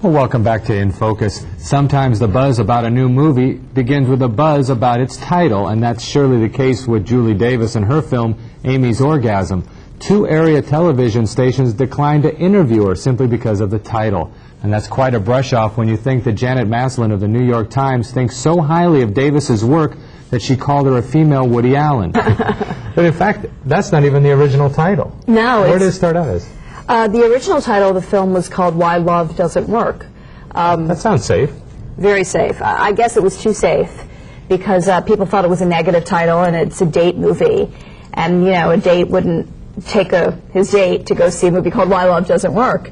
Well, welcome back to In Focus. Sometimes the buzz about a new movie begins with a buzz about its title, and that's surely the case with Julie Davis and her film, Amy's Orgasm. 2 area television stations declined to interview her simply because of the title. And that's quite a brush-off when you think that Janet Maslin of the New York Times thinks so highly of Davis's work that she called her a female Woody Allen. But in fact, that's not even the original title. No. Where did it start out as? The original title of the film was called Why Love Doesn't Work. That sounds safe. Very safe. I guess it was too safe because people thought it was a negative title, and it's a date movie. And, you know, a date wouldn't take his date to go see a movie called Why Love Doesn't Work.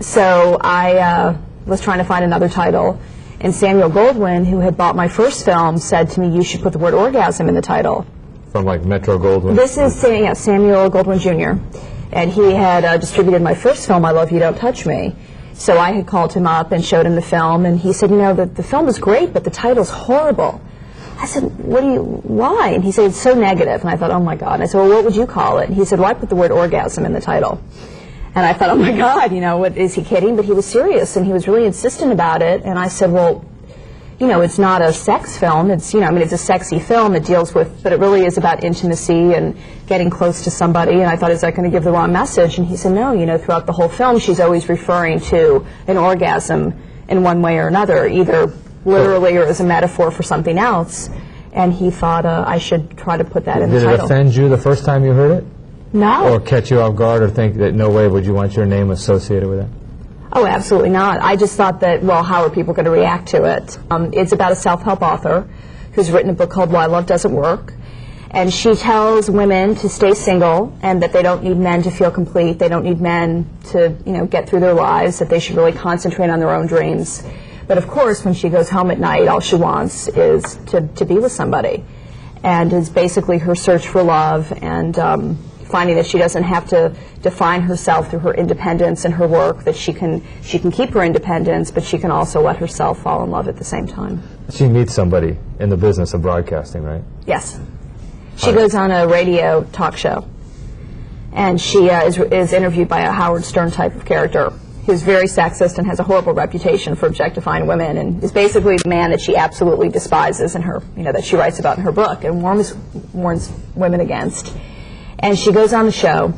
So I was trying to find another title, and Samuel Goldwyn, who had bought my first film, said to me, you should put the word orgasm in the title. From like Metro Goldwyn? This is Samuel Goldwyn Jr., and he had distributed my first film, I Love You, Don't Touch Me. So I had called him up and showed him the film, and he said, you know, the film is great, but the title's horrible. I said, why? And he said, it's so negative. And I thought, oh my God. And I said, well, what would you call it? And he said, well, I put the word orgasm in the title. And I thought, oh my God, you know, what, is he kidding? But he was serious, and he was really insistent about it. And I said, well, you know, it's not a sex film. It's, you know, I mean, it's a sexy film. It deals with, but it really is about intimacy and getting close to somebody. And I thought, is that going to give the wrong message? And he said, no, you know, throughout the whole film, she's always referring to an orgasm in one way or another, either literally or as a metaphor for something else. And he thought I should try to put that in the title. Did it offend you the first time you heard it? No. Or catch you off guard, or think that no way would you want your name associated with it? Oh, absolutely not. I just thought that, well, how are people going to react to it? It's about a self-help author who's written a book called Why Love Doesn't Work. And she tells women to stay single and that they don't need men to feel complete. They don't need men to, you know, get through their lives, that they should really concentrate on their own dreams. But of course, when she goes home at night, all she wants is to be with somebody. And it's basically her search for love and finding that she doesn't have to define herself through her independence and her work, that she can keep her independence, but she can also let herself fall in love at the same time. She meets somebody in the business of broadcasting, right? Yes. She goes on a radio talk show, and she is interviewed by a Howard Stern type of character who's very sexist and has a horrible reputation for objectifying women, and is basically the man that she absolutely despises in her, you know, that she writes about in her book and warns women against. And she goes on the show,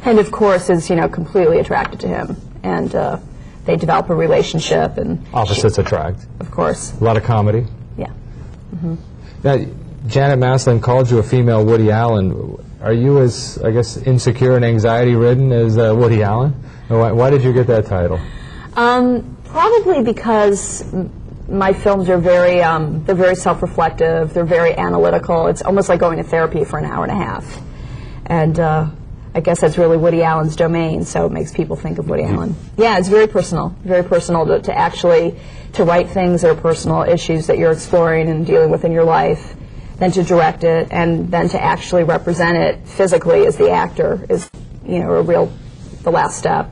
and of course is, you know, completely attracted to him, and they develop a relationship. And opposites attract. Of course. A lot of comedy. Yeah. Mm-hmm. Now, Janet Maslin called you a female Woody Allen. Are you as, I guess, insecure and anxiety-ridden as Woody Allen? Why did you get that title? Probably because my films are very, they're very self-reflective. They're very analytical. It's almost like going to therapy for an hour and a half. And I guess that's really Woody Allen's domain, so it makes people think of Woody Allen. Yeah, it's very personal to actually write things that are personal, issues that you're exploring and dealing with in your life, then to direct it, and then to actually represent it physically as the actor is, you know, the last step.